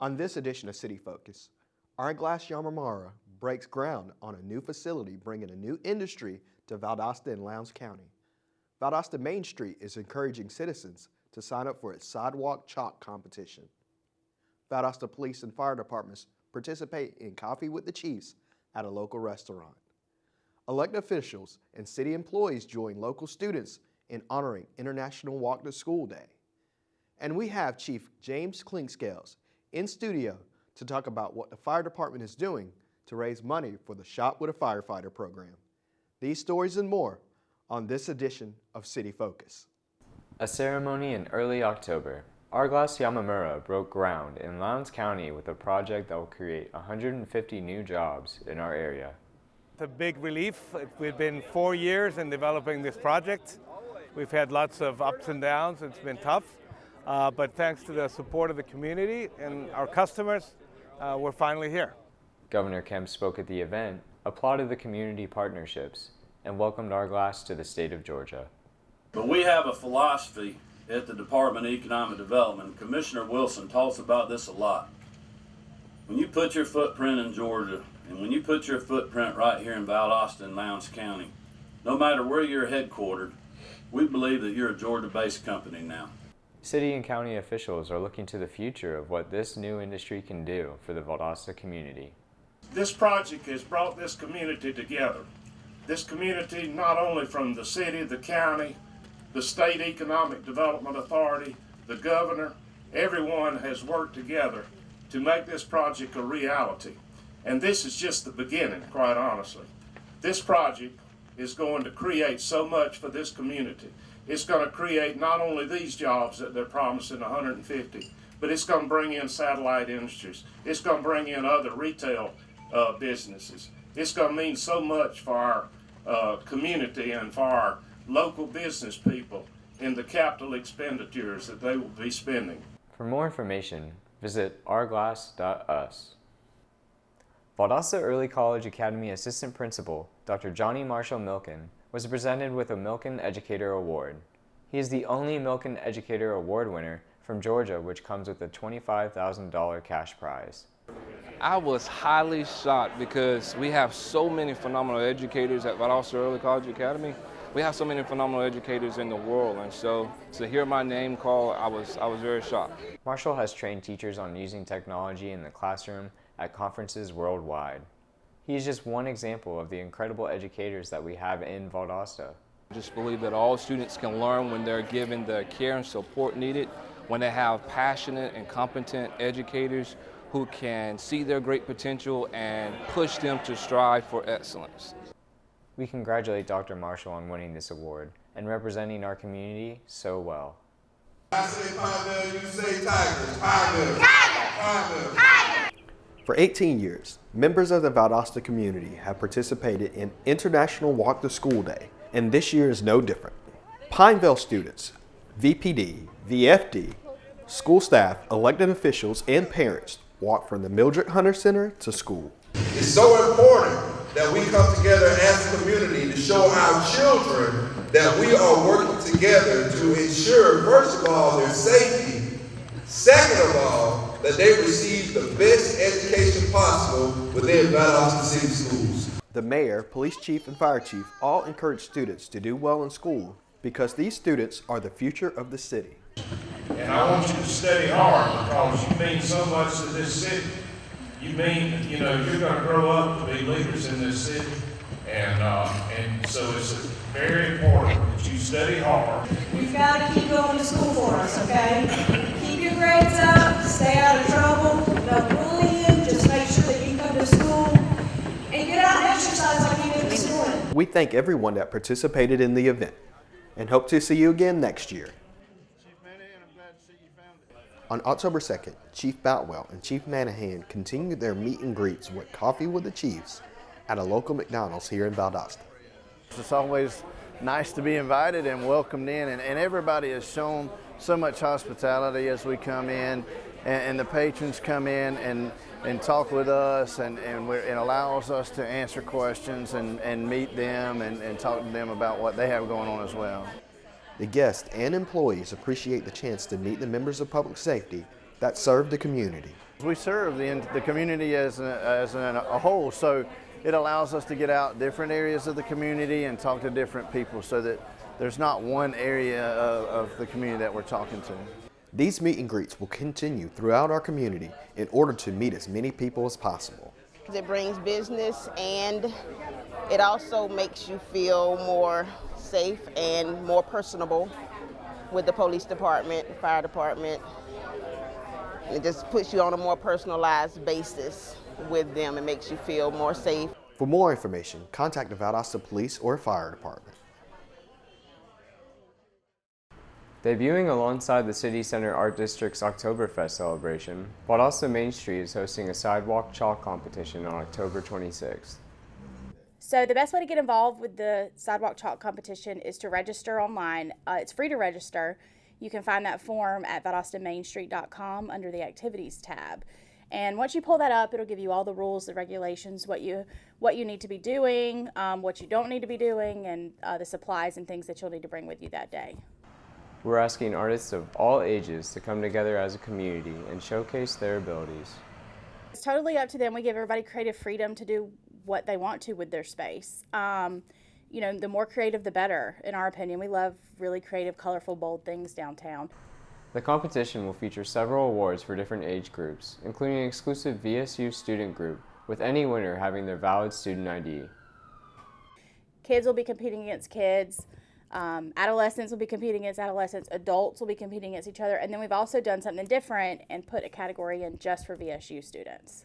On this edition of City Focus, Eyeglass Yamamura breaks ground on a new facility bringing a new industry to Valdosta and Lowndes County. Valdosta Main Street is encouraging citizens to sign up for its Sidewalk chalk competition. Valdosta Police and Fire Departments participate in Coffee with the Chiefs at a local restaurant. Elected officials and city employees join local students in honoring International Walk to School Day. And we have Chief James Clinkscales in studio to talk about what the fire department is doing to raise money for the Shop with a Firefighter program. These stories and more on this edition of City Focus. A ceremony in early October, Eyeglass Yamamura broke ground in Lowndes County with a project that will create 150 new jobs in our area. It's a big relief. We've been 4 years in developing this project. We've had lots of ups and downs. It's been tough. But thanks to the support of the community and our customers, we're finally here. Governor Kemp spoke at the event, applauded the community partnerships, and welcomed Eyeglass to the state of Georgia. But we have a philosophy at the Department of Economic Development. Commissioner Wilson talks about this a lot. When you put your footprint in Georgia, and when you put your footprint right here in Valdosta and Lowndes County, no matter where you're headquartered, we believe that you're a Georgia-based company now. City and county officials are looking to the future of what this new industry can do for the Valdosta community. This project has brought this community together. This community, not only from the city, the county, the State Economic Development Authority, the governor, everyone has worked together to make this project a reality. And this is just the beginning, quite honestly. This project is going to create so much for this community. It's going to create not only these jobs that they're promising 150, but it's going to bring in satellite industries. It's going to bring in other retail businesses. It's going to mean so much for our community and for our local business people in the capital expenditures that they will be spending. For more information, visit ourglass.us. Valdosta Early College Academy Assistant Principal Dr. Johnny Marshall Milken was presented with a Milken Educator Award. He is the only Milken Educator Award winner from Georgia, which comes with a $25,000 cash prize. I was highly shocked because we have so many phenomenal educators at Valdosta Early College Academy. We have so many phenomenal educators in the world, and so to hear my name called, I was very shocked. Marshall has trained teachers on using technology in the classroom at conferences worldwide. He is just one example of the incredible educators that we have in Valdosta. I just believe that all students can learn when they're given the care and support needed, when they have passionate and competent educators who can see their great potential and push them to strive for excellence. We congratulate Dr. Marshall on winning this award and representing our community so well. I say Pineville, you say Tigers. Pineville. Tigers. Tigers. For 18 years, members of the Valdosta community have participated in International Walk to School Day, and this year is no different. Pineville students, VPD, VFD, school staff, elected officials, and parents walk from the Mildred Hunter Center to school. It's so important that we come together as a community to show our children that we are working together to ensure, first of all, their safety, second of all, that they receive the best education possible within Valdosta City Schools. The mayor, police chief, and fire chief all encourage students to do well in school because these students are the future of the city. And I want you to study hard because you mean so much to this city. You mean, you're going to grow up to be leaders in this city. And so it's very important that you study hard. You've got to keep going to school for us, okay? Keep your grades up, stay out of trouble, no bullying, just make sure that you come to school and get out and exercise like you did this morning. We thank everyone that participated in the event and hope to see you again next year. On October 2nd, Chief Boutwell and Chief Manahan continued their meet and greets with Coffee with the Chiefs at a local McDonald's here in Valdosta. It's always nice to be invited and welcomed in, and everybody has shown so much hospitality as we come in, and the patrons come in and talk with us and allows us to answer questions and meet them and talk to them about what they have going on as well. The guests and employees appreciate the chance to meet the members of public safety that serve the community. We serve the community as a whole, so it allows us to get out different areas of the community and talk to different people so that there's not one area of the community that we're talking to. These meet and greets will continue throughout our community in order to meet as many people as possible. It brings business and it also makes you feel more safe and more personable with the police department, fire department. It just puts you on a more personalized basis with them. It makes you feel more safe. For more information, contact the Valdosta Police or Fire Department. Debuting alongside the City Center Art District's Oktoberfest celebration, Valdosta Main Street is hosting a sidewalk chalk competition on October 26th. So the best way to get involved with the sidewalk chalk competition is to register online. It's free to register. You can find that form at valdostamainstreet.com under the Activities tab. And once you pull that up, it'll give you all the rules, the regulations, what you need to be doing, what you don't need to be doing, and the supplies and things that you'll need to bring with you that day. We're asking artists of all ages to come together as a community and showcase their abilities. It's totally up to them. We give everybody creative freedom to do what they want to with their space. You know, the more creative, the better, in our opinion. We love really creative, colorful, bold things downtown. The competition will feature several awards for different age groups, including an exclusive VSU student group, with any winner having their valid student ID. Kids will be competing against kids. Adolescents will be competing against adolescents. Adults will be competing against each other. And then we've also done something different and put a category in just for VSU students.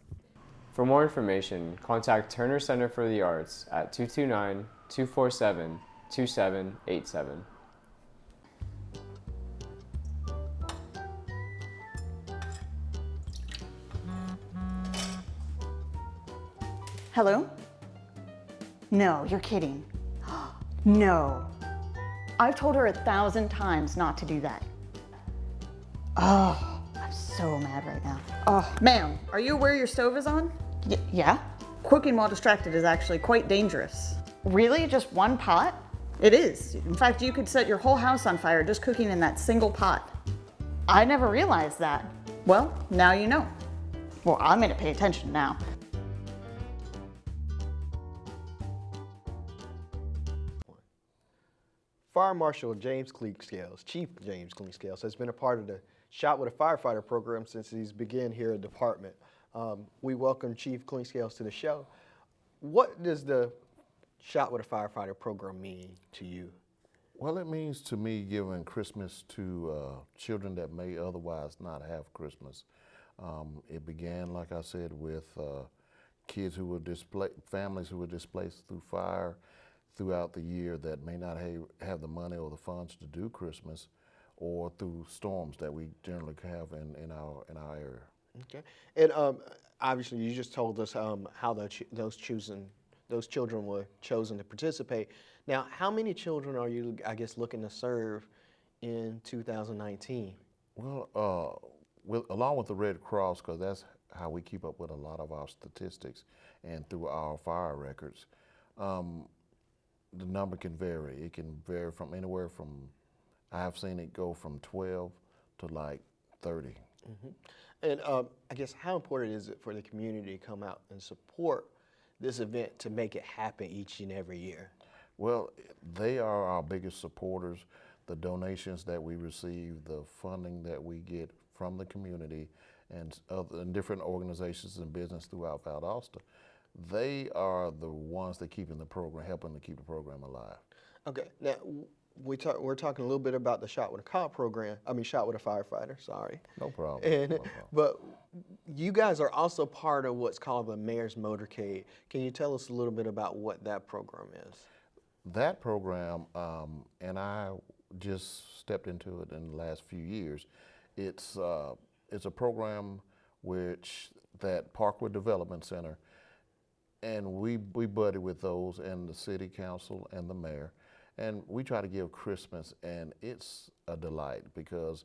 For more information, contact Turner Center for the Arts at 229-247-2787. Hello? No, you're kidding. No. I've told her 1,000 times not to do that. Oh, I'm so mad right now. Oh, ma'am, are you aware your stove is on? Yeah. Cooking while distracted is actually quite dangerous. Really? Just one pot? It is. In fact, you could set your whole house on fire just cooking in that single pot. I never realized that. Well, now you know. Well, I'm gonna pay attention now. Fire Marshal James Cleek-Scales, Chief James Cleek-Scales, has been a part of the Shot with a Firefighter program since he's began here at the department. We welcome Chief Cleek-Scales to the show. What does the Shot with a Firefighter program mean to you? Well, it means to me giving Christmas to children that may otherwise not have Christmas. It began, like I said, with kids who were families who were displaced through fire throughout the year that may not have the money or the funds to do Christmas, or through storms that we generally have in our area. Okay, and obviously you just told us how those children were chosen to participate. Now, how many children are you, I guess, looking to serve in 2019? Well, along with the Red Cross, because that's how we keep up with a lot of our statistics and through our fire records, the number can vary. It can vary from anywhere from, I have seen it go from 12 to like 30. Mm-hmm. And I guess how important is it for the community to come out and support this event to make it happen each and every year? Well, they are our biggest supporters. The donations that we receive, the funding that we get from the community and different organizations and business throughout Valdosta, they are the ones that helping to keep the program alive. Okay, now we're talking a little bit about the Shot with a Cop program. I mean, Shot with a Firefighter. Sorry. No problem. And, no problem. But you guys are also part of what's called the Mayor's Motorcade. Can you tell us a little bit about what that program is? That program, and I just stepped into it in the last few years. It's a program that Parkwood Development Center, and we buddy with those and the city council and the mayor, and we try to give Christmas, and it's a delight because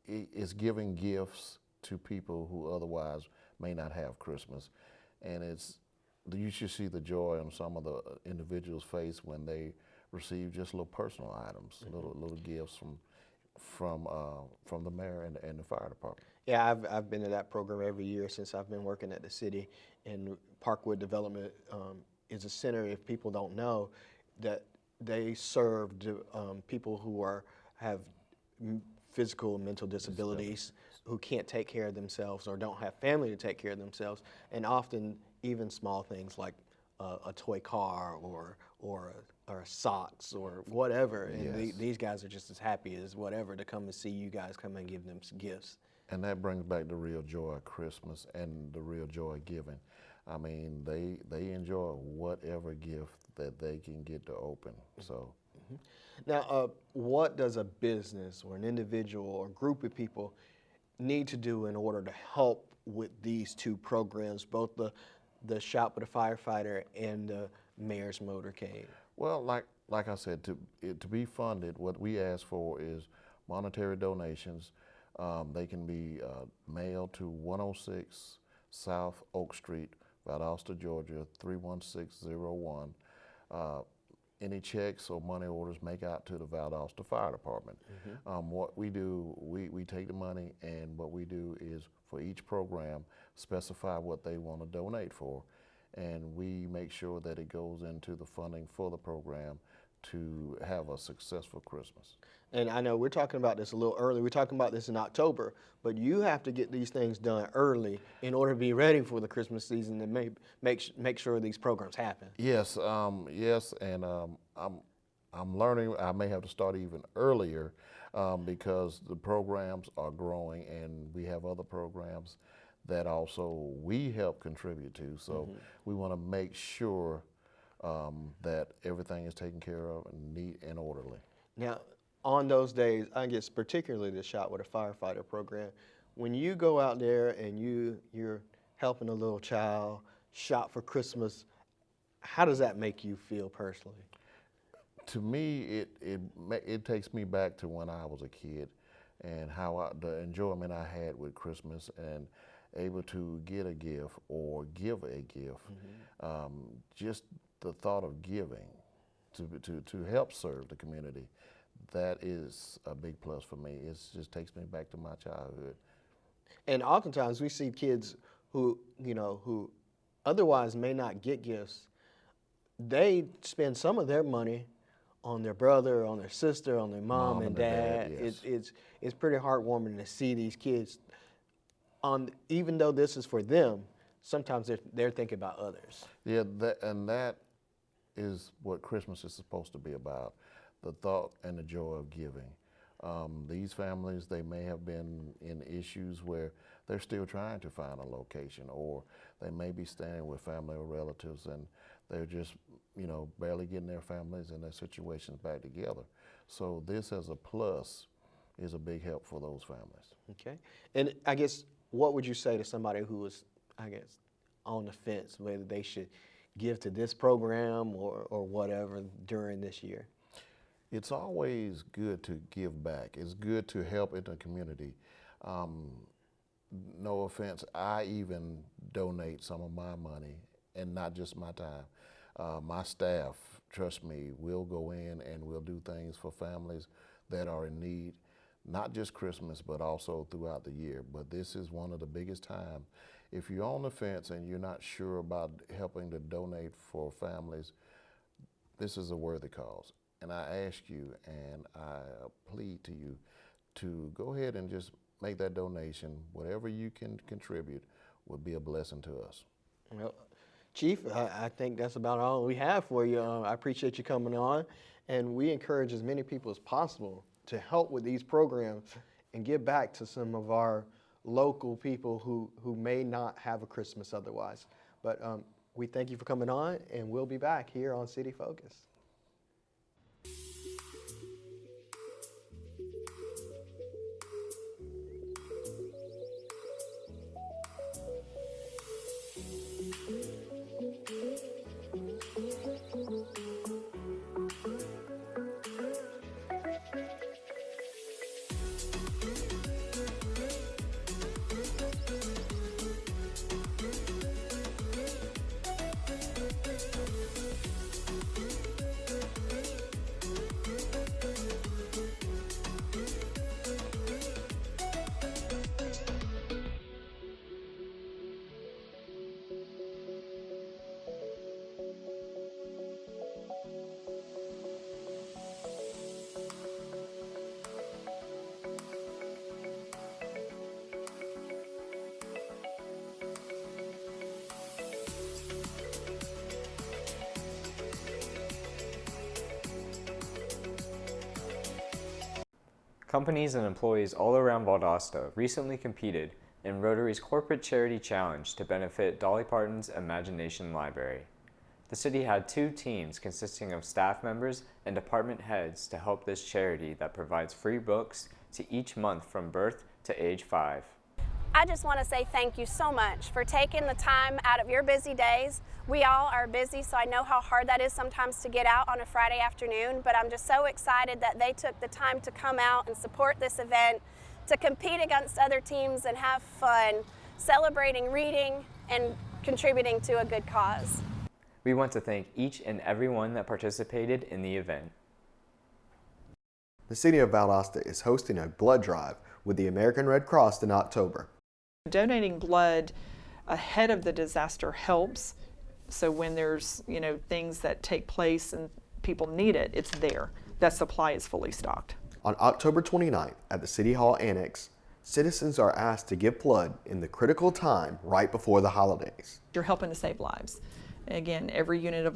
it's giving gifts to people who otherwise may not have Christmas, and you should see the joy on some of the individuals' face when they receive just little personal items, little gifts from from the mayor and the fire department. Yeah, I've been to that program every year since I've been working at the city. And Parkwood Development is a center, if people don't know, that they serve people who have physical and mental disabilities, who can't take care of themselves or don't have family to take care of themselves, and often even small things like a toy car or socks or whatever. And Yes. these guys are just as happy as whatever to come and see you guys come and give them some gifts. And that brings back the real joy of Christmas and the real joy of giving. I mean, they enjoy whatever gift that they can get to open. So. Now, what does a business or an individual or group of people need to do in order to help with these two programs, both the Shop with a Firefighter and the Mayor's Motorcade? Well, like I said, to be funded, what we ask for is monetary donations. They can be mailed to 106 South Oak Street, Valdosta, Georgia, 31601. Any checks or money orders make out to the Valdosta Fire Department. What we do, we take the money, and what we do is for each program specify what they want to donate for, and we make sure that it goes into the funding for the program to have a successful Christmas. And I know we're talking about this a little early. We're talking about this in October, but you have to get these things done early in order to be ready for the Christmas season and make sure these programs happen. Yes, yes, and I'm learning. I may have to start even earlier because the programs are growing, and we have other programs that also we help contribute to. So we want to make sure that everything is taken care of and neat and orderly. Now, on those days, I guess particularly the Shop with a Firefighter program, when you go out there and you're helping a little child shop for Christmas, how does that make you feel personally? To me, it takes me back to when I was a kid and how the enjoyment I had with Christmas and able to get a gift or give a gift. Just the thought of giving to help serve the community, that is a big plus for me. It just takes me back to my childhood. And oftentimes we see kids who otherwise may not get gifts. They spend some of their money on their brother, on their sister, on their mom and dad. Yes. It's pretty heartwarming to see these kids. Even though this is for them, sometimes they're thinking about others. Yeah, that is what Christmas is supposed to be about, the thought and the joy of giving. These families, they may have been in issues where they're still trying to find a location, or they may be staying with family or relatives and they're just, barely getting their families and their situations back together. So this as a plus is a big help for those families. Okay. And I guess, what would you say to somebody who is, on the fence whether they should give to this program or whatever during this year? It's always good to give back. It's good to help in the community. No offense, I even donate some of my money, and not just my time. My staff, trust me, will go in and we'll do things for families that are in need, not just Christmas, but also throughout the year. But this is one of the biggest times. If you're on the fence and you're not sure about helping to donate for families, this is a worthy cause. And I ask you and I plead to you to go ahead and just make that donation. Whatever you can contribute would be a blessing to us. Well, Chief, I think that's about all we have for you. I appreciate you coming on, and we encourage as many people as possible to help with these programs and give back to some of our local people who may not have a Christmas otherwise. But we thank you for coming on, and we'll be back here on City Focus. companies and employees all around Valdosta recently competed in Rotary's Corporate Charity Challenge to benefit Dolly Parton's Imagination Library. The city had 2 teams consisting of staff members and department heads to help this charity that provides free books to each month from birth to age 5. I just want to say thank you so much for taking the time out of your busy days. We all are busy, so I know how hard that is sometimes to get out on a Friday afternoon, but I'm just so excited that they took the time to come out and support this event, to compete against other teams and have fun, celebrating reading and contributing to a good cause. We want to thank each and every one that participated in the event. The City of Valdosta is hosting a blood drive with the American Red Cross in October. Donating blood ahead of the disaster helps. So when there's, things that take place and people need it, it's there. That supply is fully stocked. On October 29th at the City Hall Annex, citizens are asked to give blood in the critical time right before the holidays. You're helping to save lives. Again, every unit of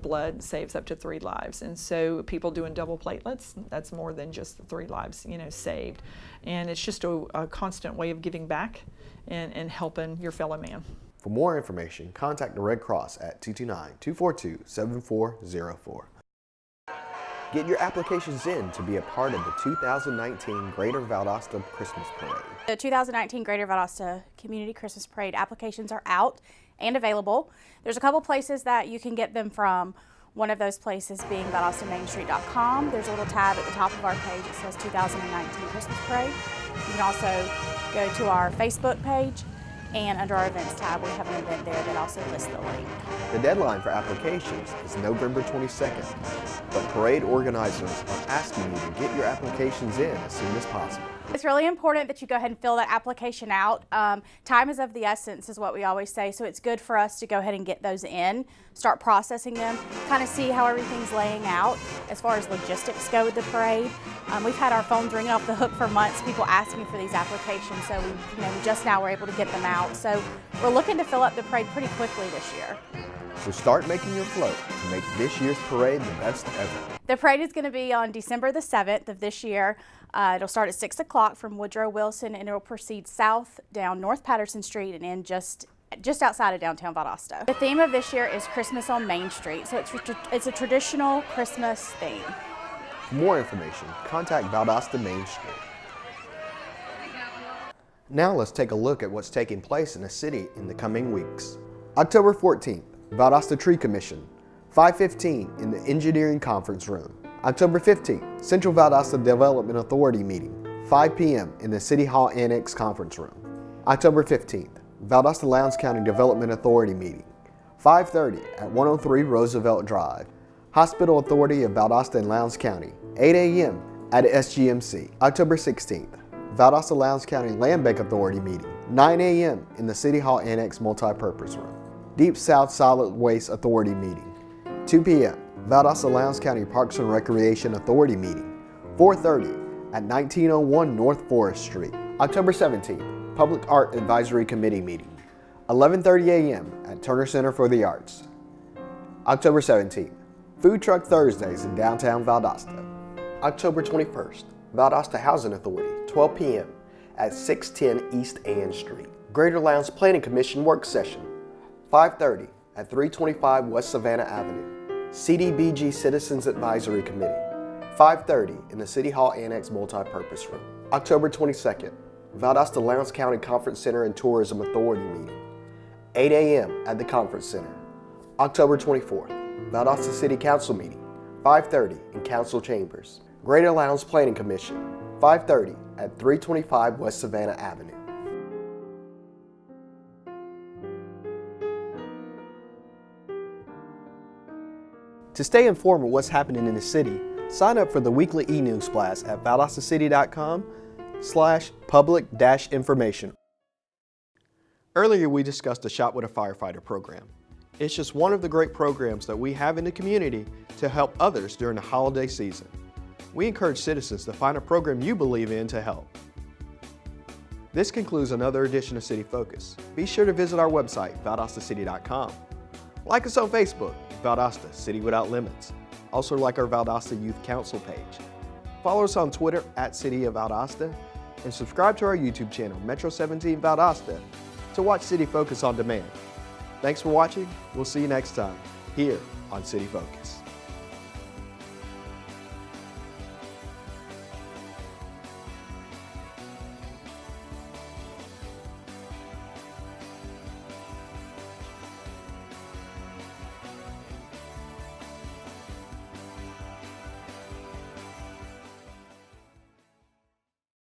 blood saves up to 3 lives. And so people doing double platelets, that's more than just the 3 lives, saved. And it's just a constant way of giving back and helping your fellow man. For more information, contact the Red Cross at 229-242-7404. Get your applications in to be a part of the 2019 Greater Valdosta Christmas Parade. The 2019 Greater Valdosta Community Christmas Parade applications are out and available. There's a couple places that you can get them from. One of those places being ValdostaMainStreet.com. There's a little tab at the top of our page that says 2019 Christmas Parade. You can also go to our Facebook page, and under our events tab we have an event there that also lists the link. The deadline for applications is November 22nd, but parade organizers are asking you to get your applications in as soon as possible. It's really important that you go ahead and fill that application out. Time is of the essence is what we always say, so it's good for us to go ahead and get those in, start processing them, kind of see how everything's laying out as far as logistics go with the parade. We've had our phones ringing off the hook for months, people asking for these applications, so we just now were able to get them out. So we're looking to fill up the parade pretty quickly this year. So start making your float to make this year's parade the best ever. The parade is going to be on December the 7th of this year. It'll start at 6 o'clock from Woodrow Wilson, and it'll proceed south down North Patterson Street and end just outside of downtown Valdosta. The theme of this year is Christmas on Main Street, so it's a traditional Christmas theme. For more information, contact Valdosta Main Street. Now let's take a look at what's taking place in the city in the coming weeks. October 14th, Valdosta Tree Commission, 5:15 in the Engineering Conference Room. October 15th, Central Valdosta Development Authority meeting, 5 p.m. in the City Hall Annex Conference Room. October 15th, Valdosta Lowndes County Development Authority meeting, 5:30 at 103 Roosevelt Drive. Hospital Authority of Valdosta and Lowndes County, 8 a.m. at SGMC. October 16th, Valdosta Lowndes County Land Bank Authority meeting, 9 a.m. in the City Hall Annex Multipurpose Room. Deep South Solid Waste Authority meeting, 2 p.m. Valdosta Lowndes County Parks and Recreation Authority meeting, 4:30 at 1901 North Forest Street. October 17th, Public Art Advisory Committee meeting, 11:30 a.m. at Turner Center for the Arts. October 17th, Food Truck Thursdays in downtown Valdosta. October 21st, Valdosta Housing Authority, 12 p.m. at 610 East Ann Street. Greater Lowndes Planning Commission Work Session, 5:30 at 325 West Savannah Avenue. CDBG Citizens Advisory Committee, 5:30 in the City Hall Annex Multipurpose Room. October 22nd, Valdosta Lowndes County Conference Center and Tourism Authority meeting, 8 a.m. at the Conference Center. October 24th, Valdosta City Council meeting, 5:30 in Council Chambers. Greater Lowndes Planning Commission, 5:30 at 325 West Savannah Avenue. To stay informed of what's happening in the city, sign up for the weekly e-news blast at valdostacity.com/public-information. Earlier we discussed the Shop with a Firefighter program. It's just one of the great programs that we have in the community to help others during the holiday season. We encourage citizens to find a program you believe in to help. This concludes another edition of City Focus. Be sure to visit our website, valdostacity.com. Like us on Facebook, Valdosta City Without Limits. Also like our Valdosta Youth Council page. Follow us on Twitter at City of Valdosta, and subscribe to our YouTube channel, Metro 17 Valdosta, to watch City Focus on demand. Thanks for watching. We'll see you next time here on City Focus.